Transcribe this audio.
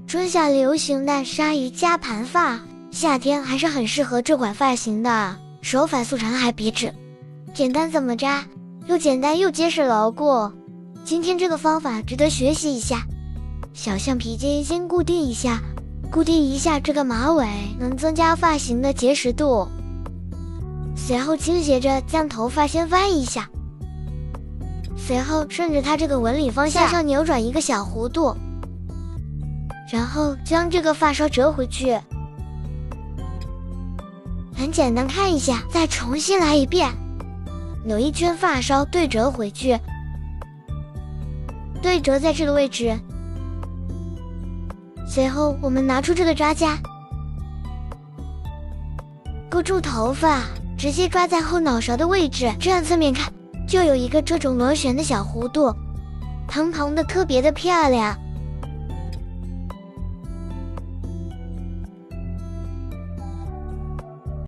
春夏流行的鲨鱼夹盘发，夏天还是很适合这款发型的，手法速成还别致，简单怎么扎，又简单又结实牢固。今天这个方法值得学习一下。小橡皮筋先固定一下这个马尾，能增加发型的结实度。随后倾斜着将头发先翻一下，随后顺着它这个纹理方向上扭转一个小弧度，然后将这个发梢折回去。很简单，看一下，再重新来一遍，扭一圈发梢对折回去，对折在这个位置。随后我们拿出这个抓夹，勾住头发，直接抓在后脑勺的位置，这样侧面看就有一个这种螺旋的小弧度，蓬蓬的，特别的漂亮。